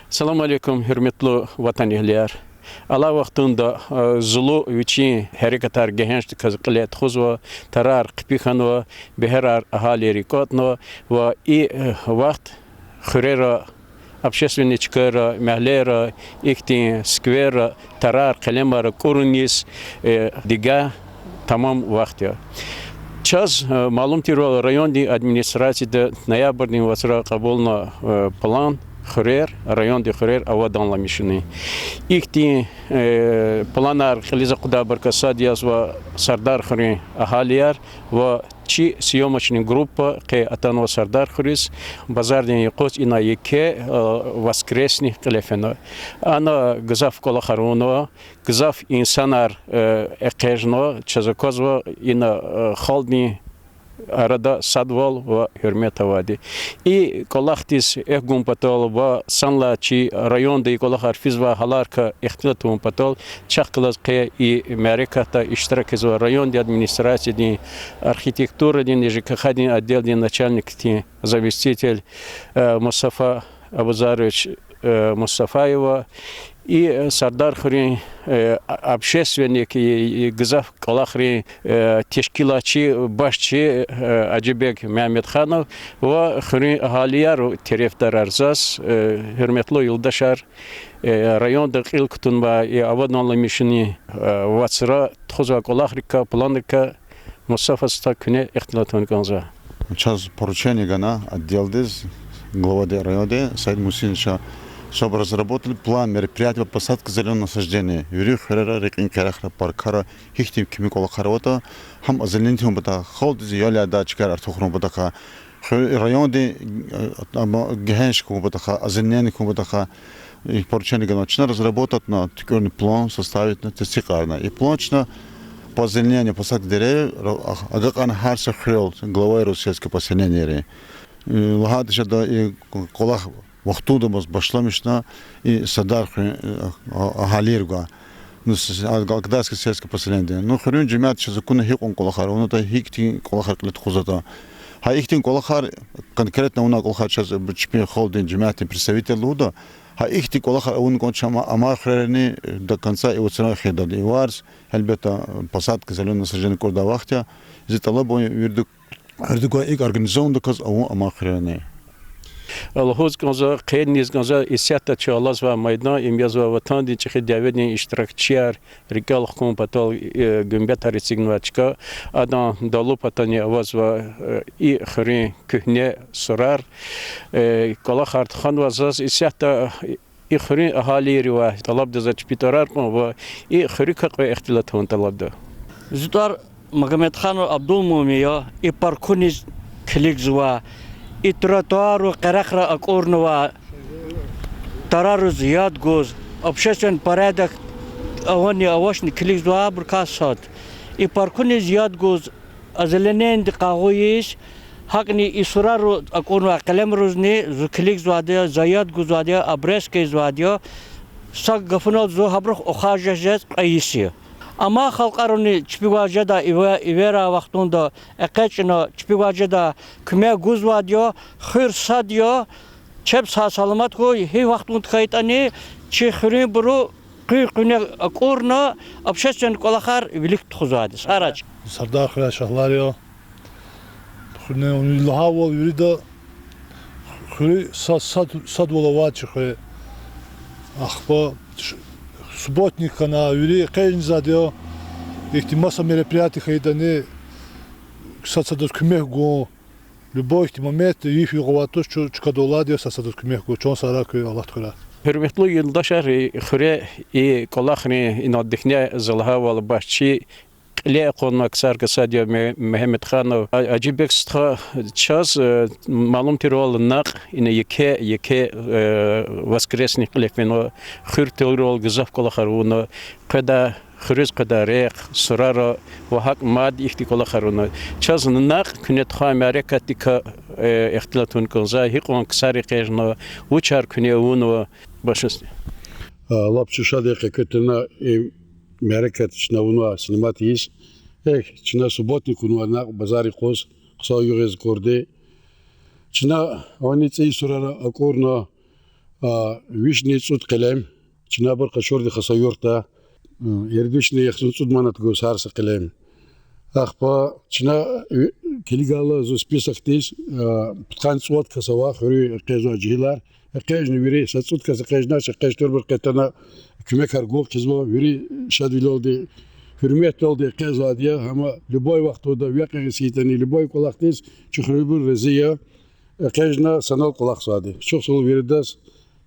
Assalomu alaykum, hurmatli vatan ehliler. Allah vaqtında zulu üçün harekatar gençlik kazıqlet xuzva tarar qipixanwa beharar ahali rikotno ve vaqt xurera общественничкера, мехлера, ихтин сквера, тарар, калемара, курунис, дига tamam vaqtya. Час малум тирол районди администрацияда ноябрьдин васра кабулна план Хурер, район де Хурер, аваданла мишуни. Ихти планар хилиза куда баркасадияс ва Сардар Хурин ахалияр ва чи съемочная группа ке атанва Сардар Хурис базардин якос ина яке воскресных телефона. Ана гзав кола харуно, гзав инсанар экежно, чазаkozва ина халдни arada sadval ve hürmet havadi. Kolaktis ehgum patol ve sanla çi rayonda kolakar fiz ve halarka ihtilatum patol çaklas ke Amerika'da iştirak ediyor rayon администрации архитектуры ЖКХ отдел начальник заместитель Мустафа Абузарович Мустафаева и Сардар Хурин общественник и Гзав Калахри тешкилачи башчи Аджибек Мехмедханов ва Хурин Ахалияр терефтар арзас hürmetli yoldaşlar rayonda ilktunba avadonla mişini vatsıra txuzva Калахрика планрика Мустафа Стакуне ихтилатон канза. Час поручение гана отделдез глава района Саид Мусиновича, чтобы разработали план мероприятий по посадке зеленого насаждения. Юрий Херера, Рекин Карахра, Паркара, Хихтим Кимикола Харовата, Хам Азелинтим Бата, Холдиз, Яля Дачкар, Артухрум Батаха, районе Гехеншку Батаха, Азельнянику Батаха, и поручение гана начина разработать на текущий план, составить на тестикарно. И планочно по озеленению посадки деревьев, Агакан Харса Хрел, глава российского поселения. Лагат еще да и колах вахтуда бas башламишна и Сардар Ахалирга, ну Агдасское сельское поселение. Ну хрен джемят сейчас законно хикон колахар, он это хиктин колахар клет хузата. А ихтин колахар конкретно он колахар сейчас бчпи холдин джемятный представитель луда. А ихтин колахар он кончама амахрени до конца его цена хеда диварс, эльбета посадка зеленого насаждения корда вахтя. Из-за того верду Ардуга ик организован доказ авон амахрени. Алхоз канза қейниз канза исята чалаз ва майдан имяз ва ватан ди чихи даведни иштиракчияр рикал хкум патал гумбет арисигнвачка адан далу патани аваз ва и хрин кухне сурар кала хартхан вазаз исята и хрин ахали ва талаб да зачпитарар ва и хрика ва ихтилатон талабда Зудар Магомедхан Абдулмумия и паркуниз кликзва и тротуару Карахра Акурнова тарару Зиядгуз общественный порядок авани авашни кликзва бркасат и паркуниз Зиядгуз азеленен дикагуис хакни и сурару Акурнова калемрузни зу кликзвадия Зиядгузвадия абреске звадия сак гафунал зу хабрух охажжез айси Ama halkarını çpivajada ivera vaktunda ekçino çpivajada küme guzva diyor, hırsa diyor, çep sağlamat koy, hi vaktund kayıtani çiğhrin buru kıyıküne korna общественный kolakar birlik tuzadi saraç. Sardar Khaya şahlarıyor. Xune unilaha vol yurida xuri sad volovat xwe ахба субботника на Юрий Кейнзадио, их масса мероприятий хайданы, сасадос кумехго, любой момент их юговатос чукадоладио сасадос кумехго, чон сарак Аллах тхура. Hürmetli yoldaşlar, Hure и Колахни инаддихне залхавал башчи Ле конмак саркасадио Мехмедханов Аджибек час малум тирол нак ина яке воскресных леквено хуртирол гзав колахаруно када хурис када рек сурара вахак мад ихти колахаруно час нак кунет ха Америкатика ихтилатун конза хикон ксари кежно учар куне уно башес лапчуша дека кетена Мерекет чина уна снимат есть, чина субботник уна на базаре коз, ксо юрез горде, чина они цей сурара акорна вишни цуд калем чинабар кашорди хасайорта ердишни яхсун цуд манат госарса калем ахпа чина келигала зо списактис птхан цуд касава хори кезо жилар кежни вири сацуд каса кежна кештор кетана kümek argo kızma veri şadil oldu hürmet oldu keza diye ama любой вакыт da векеги ситени любой колактис чухрыбыр резия кежна санал колак сади çok sol veridas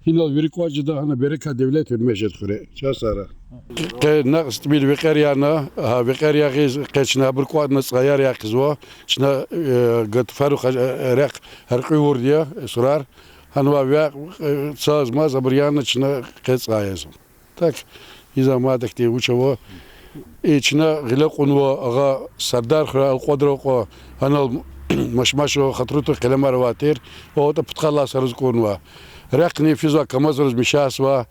hinal veri kocada hana bereka devlet hürmet kure çasara naqst bil vekariyana vekariya giz keçna bir kodna sayar ya kızwa çna gatfaru raq harqi vurdiya surar hanva ve saz maz abriyana çna qetsayaz так изамадах те учево ична гилакунва ага сардар хра алқодроқо анал машмашо хатруту келемарватир ота птхала сарзкунва рақни физа камазрз мишасва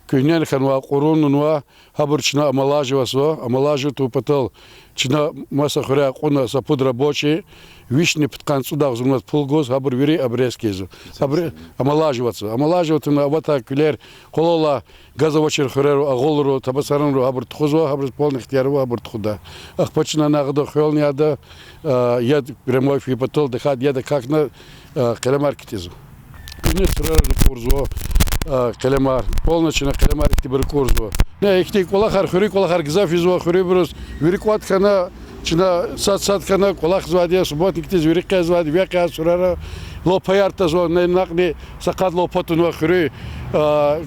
кюнен ханва қурунунва хабурчна амалажвасва амалажу тупатал чна маса хра қуна сапуд рабочий вишни птқан судах зумат пулгоз хабур вери абрескезу хабур амалажватса на вата кулер қолола газовочер хреру аголру табасаранру хабур тхузва хабур полный ихтияру хабур тхуда ахпачна нагда хөлняда яд прямой фипатол дехад яда как на келемаркетизу не срар курзо келемар полночна келемар тибер курзо не ихти колахар хри колахар гзафизва хри брус вирикват хана чина сат хана колах звадия субботник тиз вирикка звади века сурара лопаярта зо не нақни сақад лопотун хри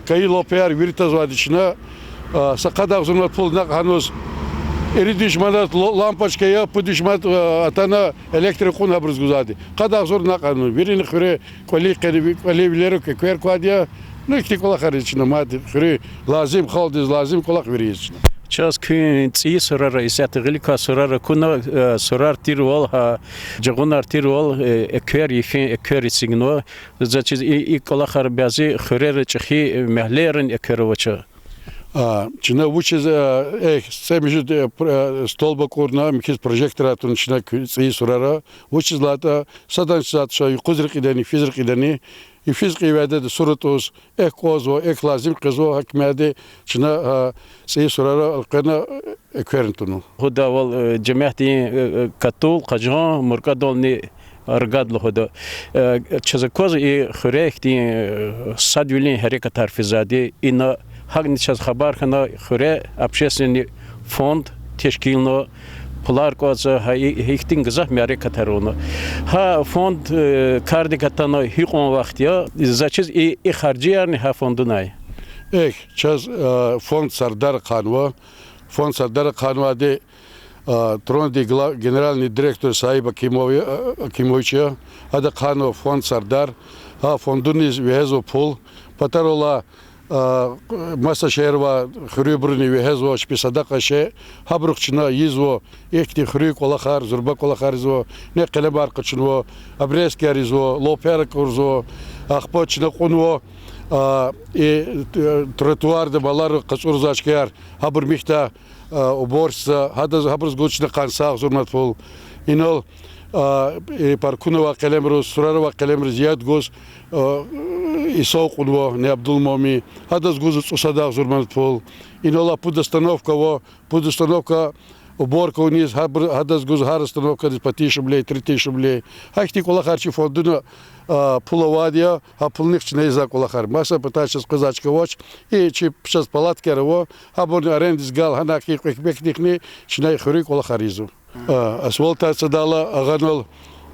кай лопаяр вирита звади чина сақада зумат пул нақ ханус эридишманат лампочка я подишмат атана электрикун абрыз гузади қада зур нақану вирин хри коли коливлеру квер квадия ну ихти колахар чина мад хри лазим халдиз лазим колах вирис час күн ци сорара исатыгылка сорара куна сорар тирвол ха жагунар тирвол экер ифин экер сигно зачиз и колахар бази хрер чихи мехлерен экеровача чина учиз семижит столба курна микис прожектора тунчина ци сорара учиз лата садан сат шай кузрик идени физрик идени и физики веде сурутус экозо эклазим кызо хакмеде чина ци сорара алкана эквернтуну худа вол жамяти катул кажан муркадолни аргад лохода чазакоз и хрехти садвилин харекат харфизади ина хагничас хабар хана хре общественный фонд тешкилно Pular koza hektin gızah meri kataronu. Ha fond kardi katana hikon vaktiya zaçiz i harciyarni ha fondunay. Çaz fond Sardar Khanwa de Тронди генеральный директор Саиб Акимовича ада Кhanwa fond Sardar ha fonduniz vehezo pul patarola masa şehirva xürübrünü ve hezvo şpisadaka şey habrukçına yizvo ekti xürü kolakar zurba kolakar izvo ne kelebar kıçınvo abresker izvo loper kurzo akpoçına konvo trotuarda balar kaçurzaçkar habur mihta oborsa habur zgoçına kansa zurmat pol inol parkunova kelemro surarova kelemro ziyad goz Исоқ удво не Абдулмоми хадас гузуц усадах зурмант пол инола подостановка уборка униз хадас гуз хар остановка дис 5000 рублей 3000 рублей хахти колахарчи фондуна пулавадия а пулных чне за колахар маса пытается сказачка воч и чи сейчас палаткерово абон арендис гал ханахи кекбекникни чне хри колахаризу асфальта садала аганол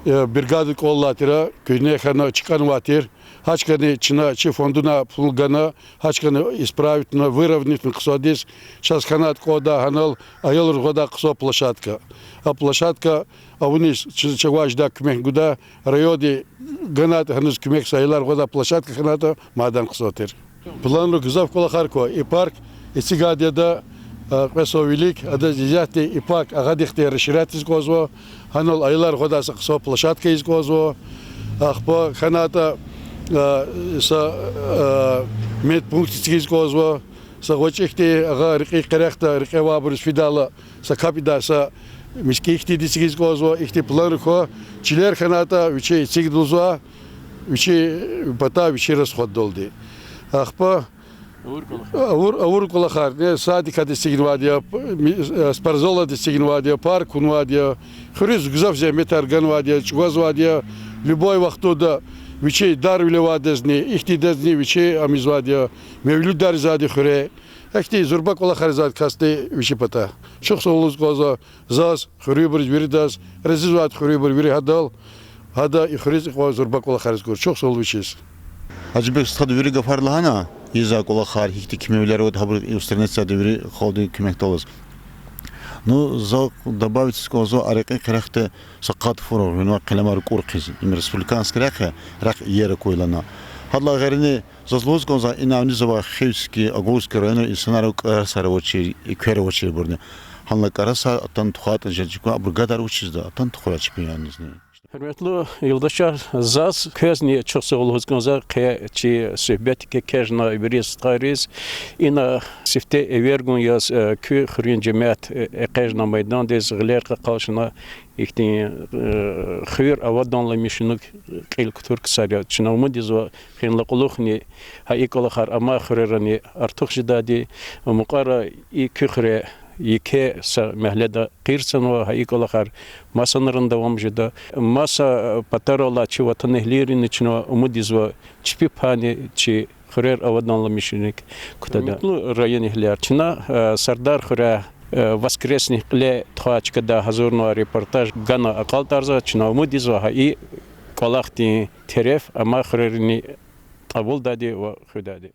бригады коллатира күйне хана чикан ватир Хачканы чина чи фондуна пулгана хачканы исправить на выровнять на ксодис сейчас ханат кода ханал аялр года ксо площадка а площадка а унис чеваш да кмех гуда райоди ганат ханус кмех сайлар года площадка ханата мадан ксотер плану гзав колахарко и парк и сигадеда Квесовилик ада зияти и парк агадихте расширять изгозво ханал аялар года ксо площадка изгозво ахпо ханата медпунктический козво сагочехте ага рекерахта рекевабрус фидала сакапида са мискихти дисигиз козво ихти планхо чилер ханата виче сигдузва виче бата виче расход долди Ахпа Авур колахар, не садика дестигин вадия, спарзола дестигин вадия, парк он вадия, хрис гзавзе метарган вадия, чугаз вадия, любой вахтуда вичей дарвиле вадезни, ихти дезни вичей амизвадия, мевлю дарзади хре. Ахти зурба колахар зад касте вичипата. Шох солус коза заз хрибр вирдас, резизват хрибр вири хадал, хада и хрис зурба колахар згор. Шох сол вичес. Hacıbek stadı veri gafarlı hana İza kolakar hikti kimevleri o tabur üstlerine stadı veri kaldı kümekte oluz. No za добавить скозо арекин керехте сакат фурор вена калемар куркиз им республиканский рехе рах йере койлана. Хадла герини зазлоз гонза инавни зава хевски агуски району инсанару саровочи и кверовочи бурне. Ханла караса atan тухат жечко абургадар учизда atan тухач пиянизни. Hürmetli yoldaşlar, zaz közni çok sağolğuzgunza ki söhbetike kejna ibris tariz ina sifte evergun yaz kü xrin cemaat kejna meydan dez gler qalşına ihtin xir avadanla mişinuk qil kuturk sarya çinamı dizo xinla quluxni haikolaxar ama xirani artıq jidadi muqara iki xire İki mehlede qirsan ve haykolaxar masanların devamcıda masa patarola çivatan ehlirin için umudiz ve çipi pani çi xrer avadanla mişinik kutada rayon ehliyer çina sardar xre воскресных ле тхачкада hazırno reportaj gana aqal tarza çina umudiz ve hay kolaqti teref ama xrerini qabul dadi ve xudadi